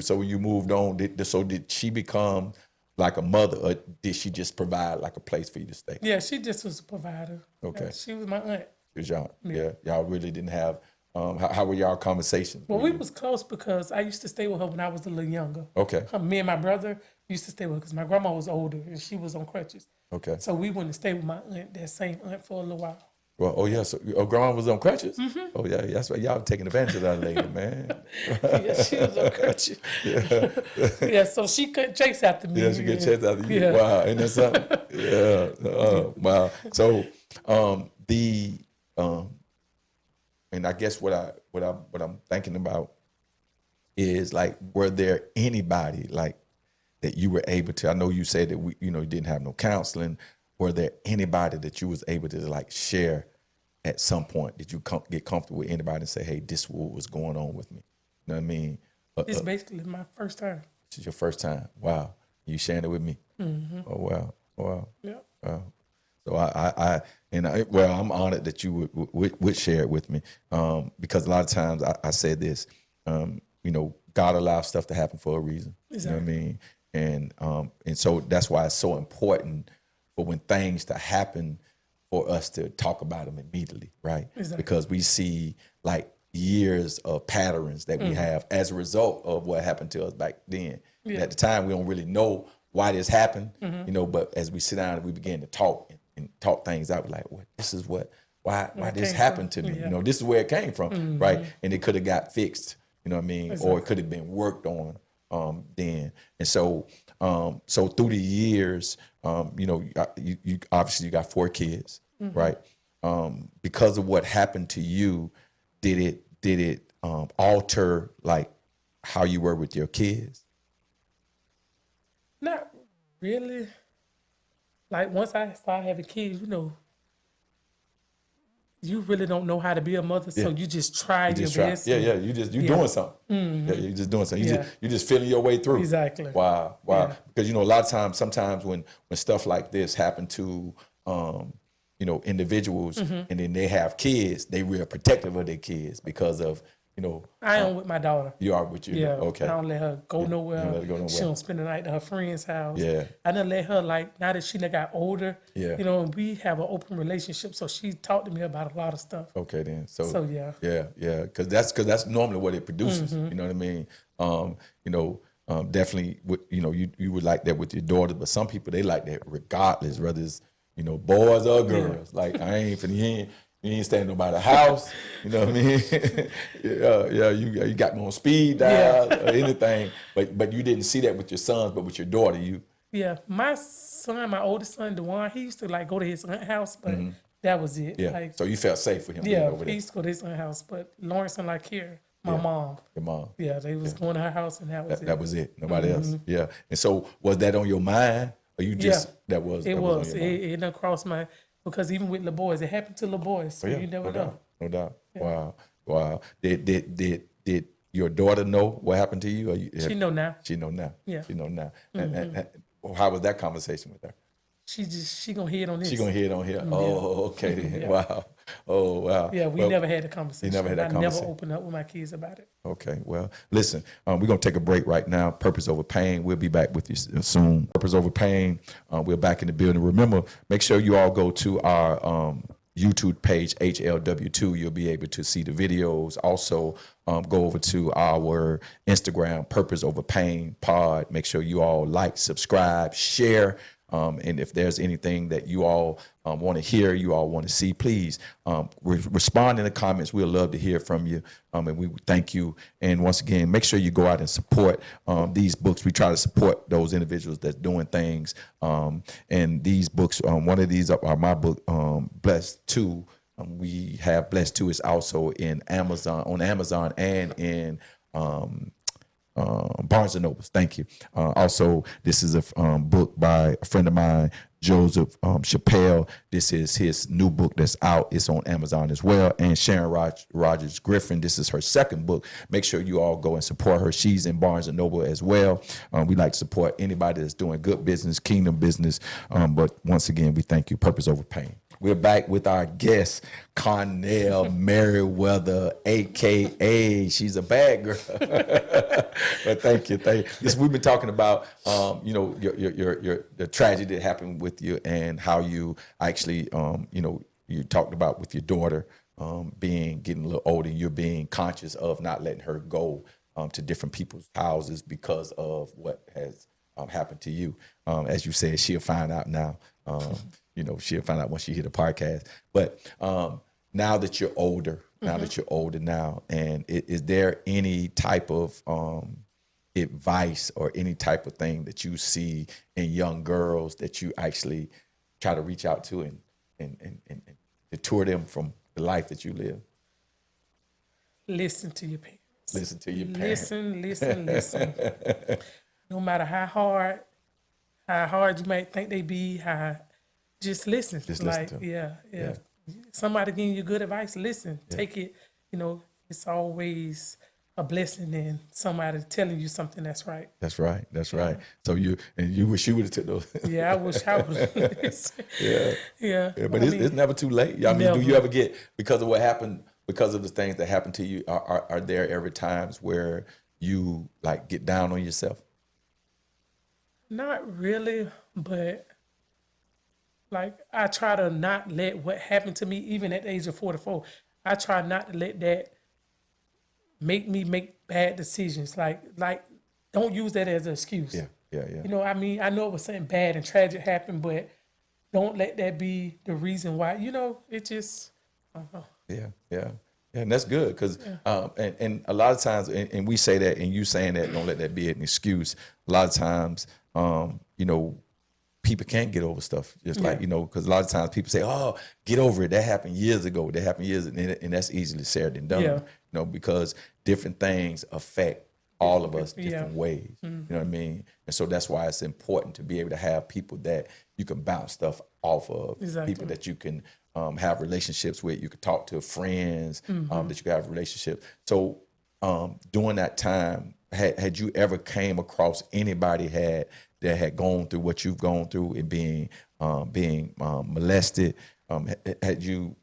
So when you moved on, did she become like a mother, or did she just provide like a place for you to stay? Yeah, she just was a provider. Okay. Yeah, she was my aunt. Cause y'all really didn't have. How were y'all conversations? Well, we was close because I used to stay with her when I was a little younger. Okay. Me and my brother used to stay with her because my grandma was older and she was on crutches. Okay. So we went to stay with my aunt, that same aunt, for a little while. Well, oh yeah, so grandma was on crutches. Oh yeah, that's right. Y'all taking advantage of that lady, man. Yeah, she was on crutches. Yeah, so she couldn't chase after me. Yeah, she could chase after you. Yeah. Wow, ain't that something? Yeah. Wow. So and I guess what I'm thinking about is like, were there anybody like that you were able to? I know you said that you didn't have no counseling. Were there anybody that you was able to like share at some point? Did you get comfortable with anybody and say, "Hey, this is what was going on with me"? You know what I mean? It's basically my first time. This is your first time. Wow, you sharing it with me? Oh wow. Yeah. Wow. So I'm honored that you would share it with me, because a lot of times I said this, God allows stuff to happen for a reason. Exactly. You know what I mean? And so that's why it's so important for when things to happen for us to talk about them immediately, right? Exactly. Because we see like years of patterns that we have as a result of what happened to us back then. Yeah. And at the time, we don't really know why this happened, but as we sit down and we begin to talk and talk things out, we're like, well, this is why this happened to me. Yeah. This is where it came from, right? And it could have got fixed, you know what I mean? Exactly. Or it could have been worked on then. And so through the years, you obviously you got 4 kids, right? Because of what happened to you, did it alter like how you were with your kids? Not really. Like once I started having kids, you really don't know how to be a mother, so you just try your best. Yeah. You doing something. Yeah, you just doing something. You just feeling your way through. Exactly. Wow. Yeah. Because a lot of times, sometimes when stuff like this happen to individuals, and then they have kids, they real protective of their kids because of I am with my daughter. You are with you. Yeah. Okay. I don't let her go nowhere. let her go nowhere. She don't spend the night at her friend's house. Yeah. I done let her, now that she done got older, Yeah. We have an open relationship. So she talked to me about a lot of stuff. Okay then. So, yeah. Yeah. Because that's normally what it produces. You know what I mean? Definitely. You would like that with your daughter, but some people they like that regardless, whether it's boys or girls. Like I ain't finna. You ain't staying in nobody's house, you know what I mean? You got me on speed dial or anything, but you didn't see that with your sons, but with your daughter, Yeah, my son, my oldest son, DeJuan, he used to go to his aunt's house, but that was it. Yeah, so you felt safe with him being over he there. used to go to his aunt's house, but Lawrence and here, my mom. Your mom. Yeah, they was going to her house and that was it. That was it, nobody else. Yeah, and so was that on your mind, or you just, that was It on was. your mind? It done crossed my, because even with little boys, it happened to little boys, so you never know. No doubt. Wow. Did your daughter know what happened to you? Or She know now. She know now. Yeah. She know now. And how was that conversation with her? She gonna hear it on this. She gonna hear it on here. Oh, okay then. Wow. Oh, wow. Yeah, we never had a conversation. You never had that I conversation. never opened up with my kids about it. Okay, well, listen, we're going to take a break right now. Purpose Over Pain. We'll be back with you soon. Purpose Over Pain. We're back in the building. Remember, make sure you all go to our YouTube page, HLW2. You'll be able to see the videos. Also, go over to our Instagram, Purpose Over Pain Pod. Make sure you all like, subscribe, share. And if there's anything that you all want to hear, you all want to see, please respond in the comments. We'd love to hear from you. And we thank you. And once again, make sure you go out and support these books. We try to support those individuals that's doing things. And these books, one of these are my book, Blessed 2. We have Blessed 2 is also in Amazon, on Amazon, and in Barnes and Noble. Thank you. Also, this is a book by a friend of mine, Joseph Chappelle. This is his new book that's out. It's on Amazon as well. And Sharon Rogers Griffin, this is her second book. Make sure you all go and support her. She's in Barnes and Noble as well. We like to support anybody that's doing good business, kingdom business. But once again, we thank you. Purpose over pain. We're back with our guest, Carnell Merriweather, a.k.a. she's a bad girl. But thank you. Yes, we've been talking about, your the tragedy that happened with you and how you actually, you talked about with your daughter getting a little older, you're being conscious of not letting her go to different people's houses because of what has happened to you. As you said, she'll find out now. She'll find out once she hear the podcast. But now that you're older, and is there any type of advice or any type of thing that you see in young girls that you actually try to reach out to and deter them from the life that you live? Listen to your parents. Listen to your parents. Listen. No matter how hard you might think they be, just listen. Just listen to them. Yeah. Somebody giving you good advice, listen. Yeah. Take it. It's always a blessing in somebody telling you something that's right. That's right. So you wish you would have took those. Yeah, I wish I would. Yeah. But it's never too late. I mean, do you ever get, because of what happened, because of the things that happened to you, are there ever times where you like get down on yourself? Not really, but like I try to not let what happened to me, even at the age of 44, I try not to let that make me make bad decisions. Like don't use that as an excuse. Yeah. I know it was something bad and tragic happened, but don't let that be the reason why. It just, I don't know. Yeah, and that's good because, and a lot of times, and we say that, and you saying that, don't let that be an excuse. A lot of times, people can't get over stuff. Just like, because a lot of times people say, oh, get over it. That happened years ago. And that's easily said and done. Because different things affect all of us different ways. Mm-hmm. You know what I mean? And so that's why it's important to be able to have people that you can bounce stuff off of, people that you can have relationships with, you could talk to friends, that you can have relationships. So during that time, had you ever came across anybody that had gone through what you've gone through and being molested? Had you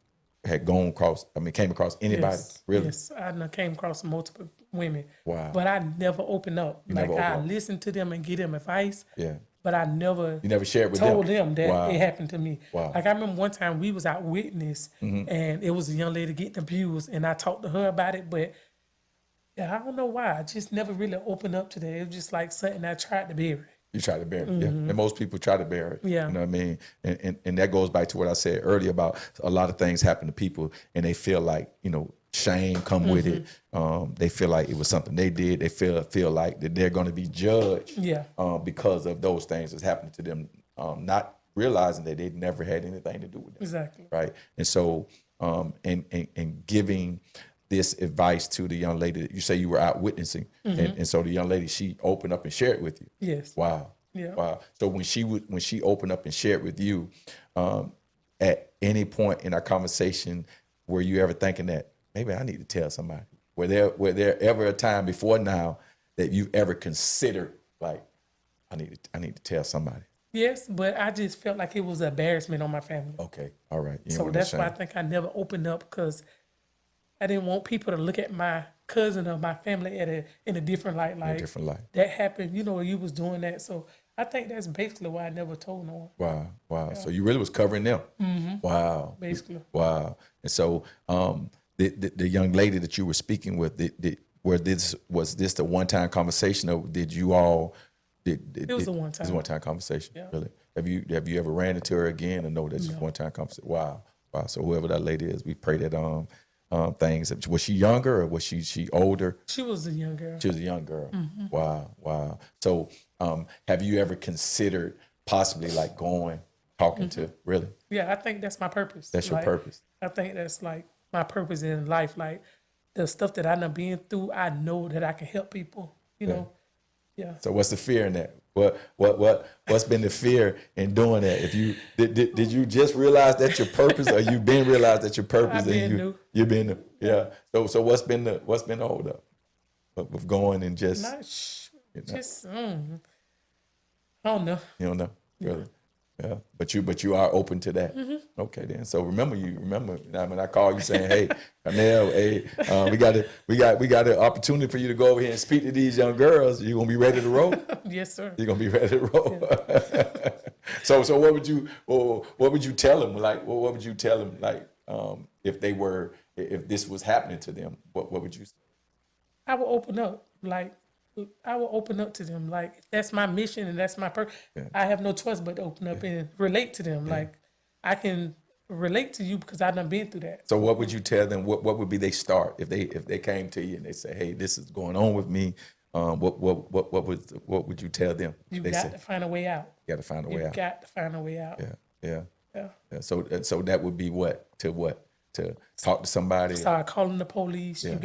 came across anybody? Yes, really? Yes, I came across multiple women. Wow. But I never opened up. I listened to them and give them advice. Yeah. But I never shared with told them that wow. it happened to me. Wow. Like I remember one time we was out witness and it was a young lady getting abused and I talked to her about it, but I don't know why. I just never really opened up to that. It was just like something I tried to bury. You try to bear it, yeah. And most people try to bear it. Yeah. You know what I mean? And that goes back to what I said earlier about a lot of things happen to people and they feel like, shame come with it. They feel like it was something they did. They feel like that they're going to be judged because of those things that's happening to them, not realizing that they never had anything to do with it. Exactly. Right? And so, and giving this advice to the young lady that you say you were out witnessing, and so the young lady, she opened up and shared with you. Yes. Wow. Yeah. Wow. So when she opened up and shared with you, at any point in our conversation, were you ever thinking that maybe I need to tell somebody? Were there ever a time before now that you ever considered like I need to tell somebody? Yes, but I just felt like it was an embarrassment on my family. Okay. All right. So that's why I think I never opened up because I didn't want people to look at my cousin or my family in a different light. Like, different light. That happened, you was doing that. So I think that's basically why I never told no one. Wow. Yeah. So you really was covering them. Wow. Basically. Wow. And so the young lady that you were speaking with, was this the one-time conversation or did you all... It was a one-time. It was a one-time conversation, really. Have you ever ran into her again? Or no, that's just one time conversation. Wow. So whoever that lady is, we pray that things. Was she younger or was she older? She was a young girl. She was a young girl. Wow. So have you ever considered possibly like talking to really? Yeah, I think that's my purpose. That's your purpose. I think that's like my purpose in life. Like the stuff that I done been through, I know that I can help people. You know. Yeah. So what's the fear in that? What's been the fear in doing that? If you did you just realize that's your purpose, or you been realized that your purpose you've been yeah. So what's been the hold up with going and just I don't know. You don't know really. Yeah, but you are open to that. Okay, then. So remember, when I call you saying, "Hey, Carnell, hey, we got an opportunity for you to go over here and speak to these young girls. You gonna be ready to roll?" Yes, sir. You're gonna be ready to roll. Yeah. So what would you tell them? Like, what would you tell them? Like, if this was happening to them, what would you say? I would open up. Like, I will open up to them. Like, if that's my mission and that's my purpose, I have no choice but to open up and relate to them. Like, I can relate to you because I've done been through that. So what would you tell them? What would be their start if they came to you and they say, "Hey, this is going on with me"? What would you tell them? You got to find a way out. You got to find a way out. You got to find a way out. Yeah. So that would be what to talk to somebody. Start calling the police. Yeah. You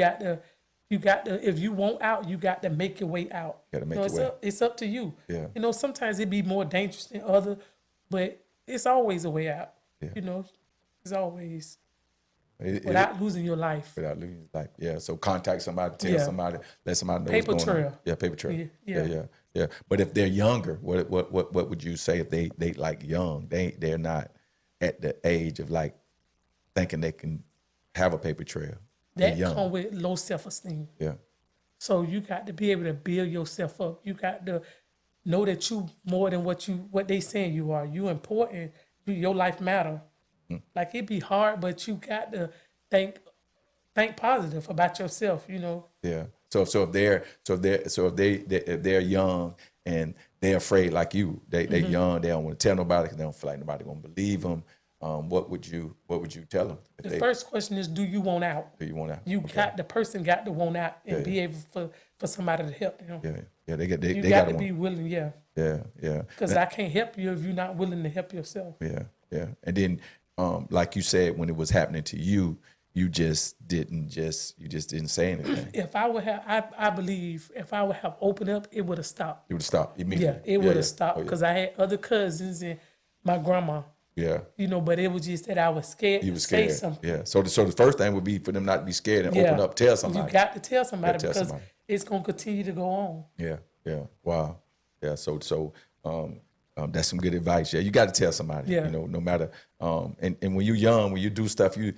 got to, if you want out, you got to make your way out. You got to make your way. It's up to you. Yeah. You know, sometimes it'd be more dangerous than other, but it's always a way out. Yeah. You know, it's always without losing your life. Without losing your life. Yeah. So contact somebody, tell somebody, let somebody know paper what's going trail. on. Yeah, paper trail. Yeah. But if they're younger, what would you say if they like young? They're not at the age of like thinking they can have a paper trail. That come with low self-esteem. Yeah. So you got to be able to build yourself up. You got to know that you more than what they saying you are. You important. Your life matter. Like, it be hard, but you got to think positive about yourself. You know. Yeah. So if they're young and they're afraid like you, they're young. They don't want to tell nobody because they don't feel like nobody gonna believe them. What would you tell them? The first question is, do you want out? Do you want out? The person got to want out and be able for somebody to help them. Yeah. They got to be willing. Yeah. Yeah. Because I can't help you if you're not willing to help yourself. Yeah. And then, like you said, when it was happening to you, you just didn't say anything. If I would have, I believe if I would have opened up, it would have stopped. It would have stopped immediately. Yeah, it would have stopped because I had other cousins and my grandma. Yeah. You know, but it was just that I was scared to say something. Yeah. So the first thing would be for them not to be scared and open up, tell somebody. You got to tell somebody because it's going to continue to go on. Yeah. Wow. Yeah. So that's some good advice. Yeah. You got to tell somebody. Yeah. You know, no matter. And when you're young, when you do stuff, you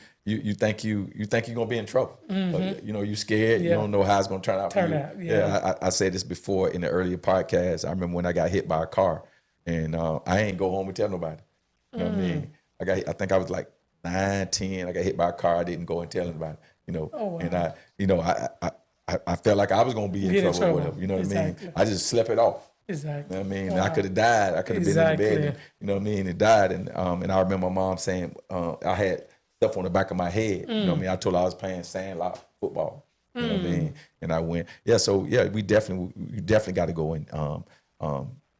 think you're gonna be in trouble. But, you know, you scared. You don't know how it's gonna turn out for you. Yeah. I said this before in the earlier podcast. I remember when I got hit by a car, and I ain't go home and tell nobody. You know what I mean? I think I was like 9, 10. I got hit by a car. I didn't go and tell anybody. You know, and I felt like I was gonna be in trouble or whatever. You know what I mean? I just slept it off. Exactly. You know what I mean? I could have died. I could have been in the bed. And, you know what I mean? And died. And I remember my mom saying I had stuff on the back of my head. You know what I mean? I told her I was playing sandlot football. You know what I mean? And I went. Yeah. So yeah, you definitely got to go and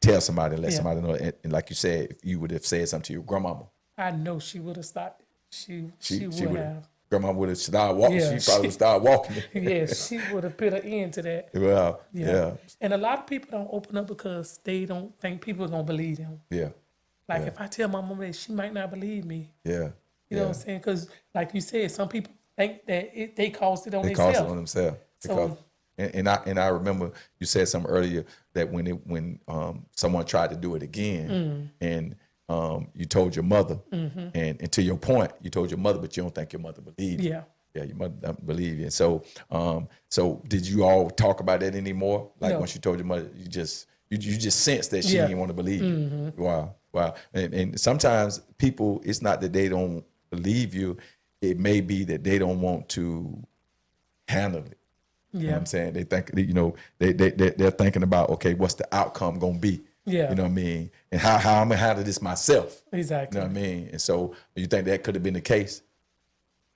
tell somebody, let somebody know. And like you said, if you would have said something to your grandmama, I know she would have stopped it. She would have. Grandma would have started walking. Yeah, she probably would start walking. Yeah, she would have put an end to that. Well, yeah. And a lot of people don't open up because they don't think people are going to believe them. Yeah. Like if I tell my mom that, she might not believe me. Yeah. You know what I'm saying? Because like you said, some people think that they caused it on themselves. They caused it on themselves. So, and I remember you said something earlier that when someone tried to do it again and you told your mother, and to your point, you told your mother, but you don't think your mother believed you. Yeah, your mother doesn't believe you. And so did you all talk about that anymore? Like no. Once you told your mother, you just sensed that she didn't want to believe you. Wow. And sometimes people, it's not that they don't believe you, it may be that they don't want to handle it. You know what I'm saying? They think, they're thinking about, okay, what's the outcome gonna be? Yeah. You know what I mean? And how I'm gonna handle this myself. Exactly. You know what I mean? And so you think that could have been the case?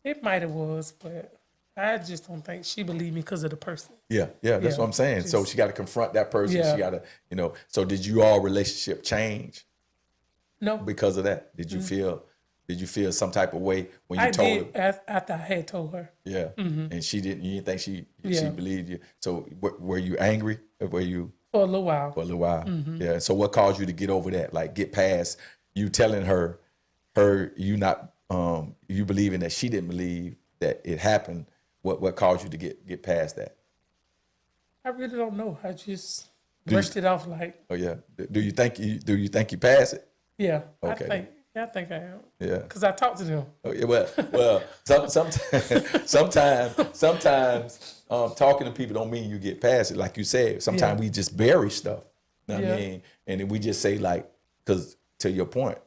It might have was, but I just don't think she believed me because of the person. Yeah, that's Yeah, what I'm saying. So just- she got to confront that person. Yeah. She got to, So did you all relationship change No, because of that? Did you feel some type of way when you I told did her? after I had told her. Yeah, and she didn't. You didn't think she Yeah. believed you. So were you angry? Or were you For a little while. for a little while? Yeah. So what caused you to get over that? Like get past you telling her you not you believing that she didn't believe that it happened. What caused you to get past that? I really don't know. I just brushed it off like, Oh yeah. Do you think you passed it? yeah. Okay. I think I am. Yeah. Because I talked to them. Oh, yeah, well, sometimes talking to people don't mean you get past it. Like you said, sometimes Yeah. we just bury stuff. You know what I Yeah. mean? And then we just say like, because to your point,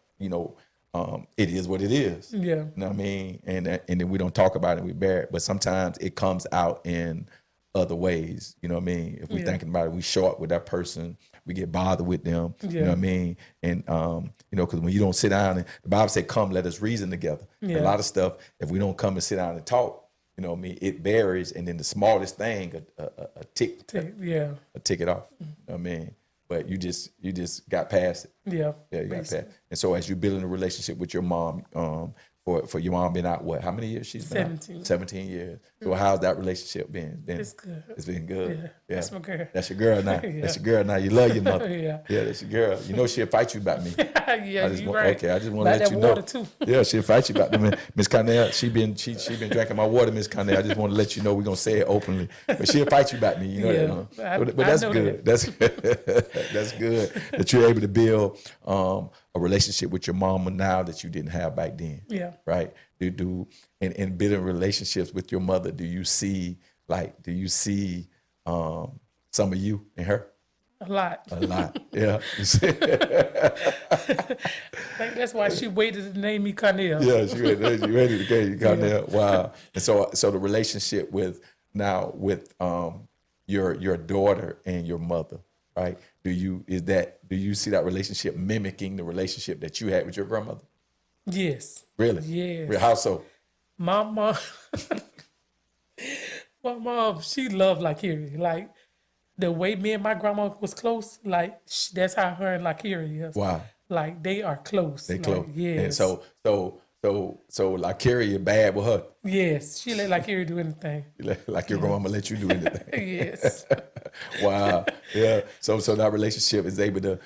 it is what it is. Yeah. You know what I mean? And then we don't talk about it, we bear it. But sometimes it comes out in other ways. You know what I mean? If we're Yeah. thinking about it, we show up with that person, we get bothered with them. You Yeah. know what I mean? And because when you don't sit down and the Bible said, "Come, let us reason together." Yeah. A lot of stuff, if we don't come and sit down and talk, you know what I mean, it buries, and then the smallest thing, a tick Yeah. it off. You know what I mean? But you just got past it. Yeah. Yeah, you got basically. past. And so as you're building a relationship with your mom, for your mom been out what? How many years she's been 17. out? 17 years. So how's that relationship been? It's good. It's been good. Yeah. That's my girl. That's your girl now. Yeah. That's your girl now. You love your mother. Yeah. Yeah, that's your girl. You know she'll fight you about me. Yeah, I just you want, right. okay, I just want to About let that you know. water too. Yeah, she'll fight you about them. Miss Carnell, she been drinking my water, Miss Carnell. I just want to let you know we're gonna say it openly. But she'll fight you about me, you know Yeah, that. Huh? I But that's know good. that. That's that's good that you're able to build a relationship with your mama now that you didn't have back then. Yeah. Right? In building relationships with your mother, do you see some of you in her? A lot. A lot. Yeah. I think that's why she waited to name me Carnell. Yeah, she ready to get you got there. Wow. And so the relationship with your daughter and your mother, right? Do you see that relationship mimicking the relationship that you had with your grandmother? Yes. Really? Yes. How so? My mom, she loved Lakiri. Like the way me and my grandma was close, like that's how her and Lakiri is. Wow. Like they are close. They like, close. Yes. And so like Carrie, bad with her. Yes. She let Lakiri do anything. Like your grandma let you do anything. Yes. Wow. Yeah. So that relationship is able to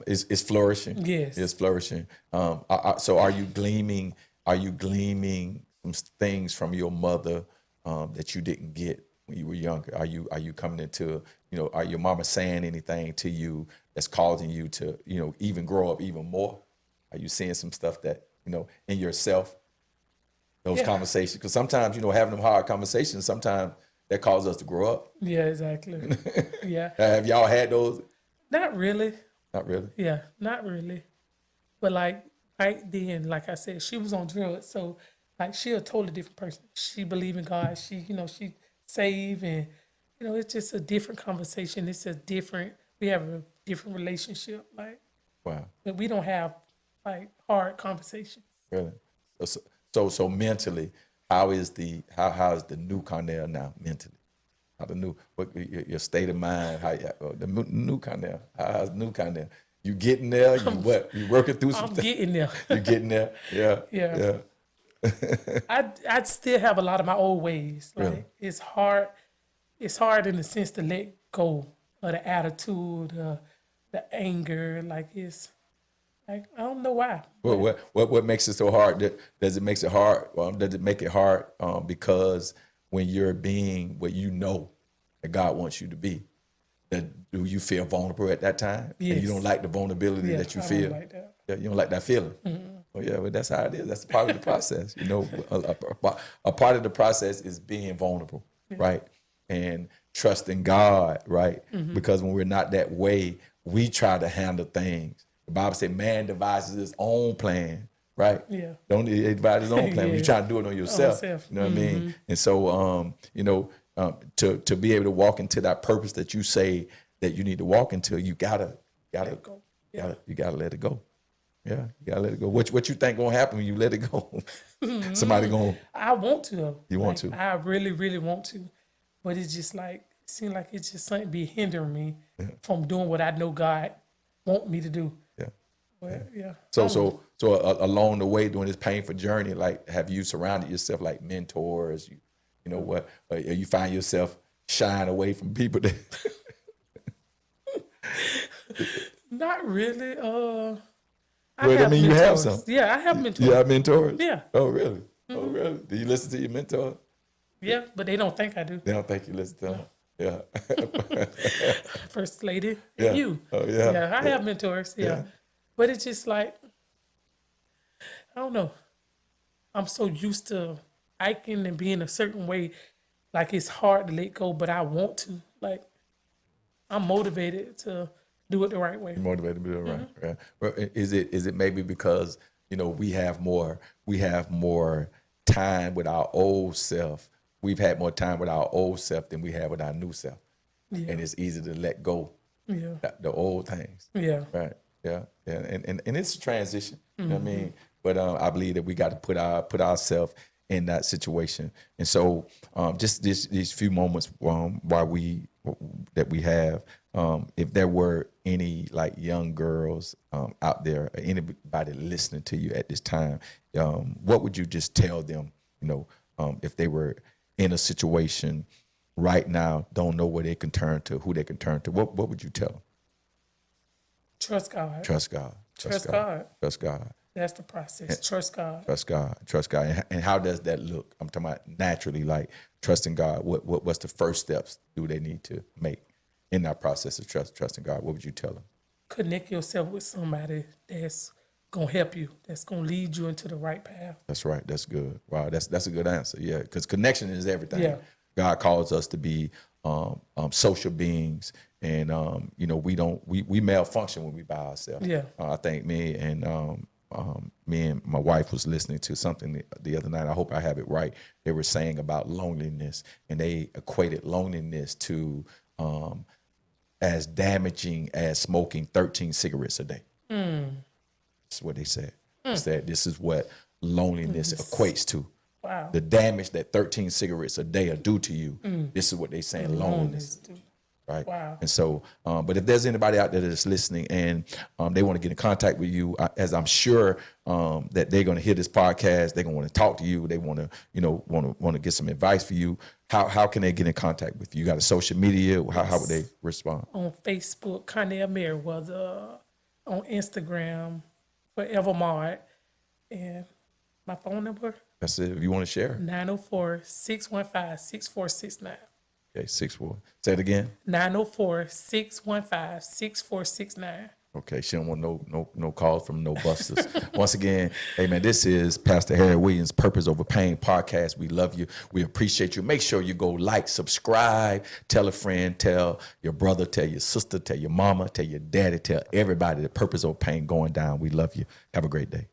is flourishing. Yes. It's flourishing. So are you gleaming some things from your mother that you didn't get when you were younger? Are you coming into, are your mama saying anything to you that's causing you to, even grow up even more? Are you seeing some stuff that, in yourself, those conversations? Because sometimes, having them hard conversations, sometimes that causes us to grow up. Yeah, exactly. Yeah. Have y'all had those? Not really. Not really. Yeah, not really. But like right then, like I said, she was on drugs, so like she a totally different person. She believe in God. She saved, and it's just a different conversation. We have a different relationship. Like, Wow. but we don't have like hard conversations. Really? So mentally, how is the new Carnell now mentally? What your state of mind? The new Carnell? How's the new Carnell? You getting there? You working through some I'm things? getting there. You getting there? Yeah. Yeah. I still have a lot of my old ways. Like Really? it's hard. It's hard in the sense to let go of the attitude, the anger. Like it's like I don't know why. What makes it so hard? Does it make it hard? Does it make it hard because when you're being what you know that God wants you to be, do you feel vulnerable at that time? Yes. And you don't like the vulnerability that you I feel? don't like that. Yeah, you don't like that feeling? Oh yeah, well that's how it is. That's part of the process. A part of the process is being vulnerable, right? And trusting God, right? Because when we're not that way, we try to handle things. The Bible says man devises his own plan, right? Yeah. Don't devise his own plan. Yeah. You're trying to do it on yourself. yourself. You know what I mean? And so, to be able to walk into that purpose that you say that you need to walk into, you gotta Gotta let go. Yeah. you gotta let it go. Yeah, you gotta let it go. What you think gonna happen when you let it go? Somebody gonna I want to. You want to. I really, really want to. But it's just like, it seems like it's just something be hindering me from doing what I know God want me to do. yeah. But yeah. So along the way during this painful journey, like have you surrounded yourself like mentors? You know what? Or you find yourself shying away from people that Not really. I mean, you have mentors. some. Yeah, I have mentors. You have mentors? Yeah. Oh, really? Oh, really? Do you listen to your mentor? Yeah, but they don't think I do. They don't think you listen to them. Yeah. First lady, Yeah. you. Oh, yeah. Yeah, I have mentors. Yeah. But it's just like, I don't know. I'm so used to hiking and being a certain way. Like it's hard to let go, but I want to. Like I'm motivated to do it the right way. You're motivated to do it right. Right. But is it maybe because, we have more time with our old self. We've had more time with our old self than we have with our new self. Yeah. And it's easy to let go Yeah. the old things. Yeah. Right. Yeah. Yeah. And it's a transition. You know what I mean? But I believe that we got to put ourselves in that situation. And so just these few moments while we have, if there were any like young girls out there, or anybody listening to you at this time, what would you just tell them, if they were in a situation right now, don't know where they can turn to, who they can turn to, what would you tell them? Trust God. Trust God. Trust God. Trust God. That's the process. Trust God. Trust God. Trust God. And how does that look? I'm talking about naturally, like trusting God. What's the first steps do they need to make in that process of trusting God? What would you tell them? Connect yourself with somebody that's gonna help you, that's gonna lead you into the right path. That's right. That's good. Wow. That's a good answer. Yeah. Because connection is everything. Yeah. God calls us to be social beings, and we malfunction when we by ourselves. Yeah. I think me and my wife was listening to something the other night. I hope I have it right. They were saying about loneliness, and they equated loneliness to as damaging as smoking 13 cigarettes a day. That's what they said. They said this is what loneliness equates to. Wow. The damage that 13 cigarettes a day will do to you. This is what they're saying, loneliness. Right. Wow. And so, but if there's anybody out there that's listening and they want to get in contact with you, as I'm sure that they're going to hear this podcast, they're going to want to talk to you. They want to, want to get some advice for you. How can they get in contact with you? You got a social media? How would they respond? On Facebook, Carnell Merriweather. On Instagram, Forever Mart. And my phone number? That's it. If you want to share. 904-615-6469. Okay, 64. Say it again. 904-615-6469. Okay, she don't want no calls from no busters. Once again, hey man, this is Pastor Harry Williams, Purpose Over Pain podcast. We love you. We appreciate you. Make sure you go like, subscribe, tell a friend, tell your brother, tell your sister, tell your mama, tell your daddy, tell everybody that Purpose Over Pain going down. We love you. Have a great day.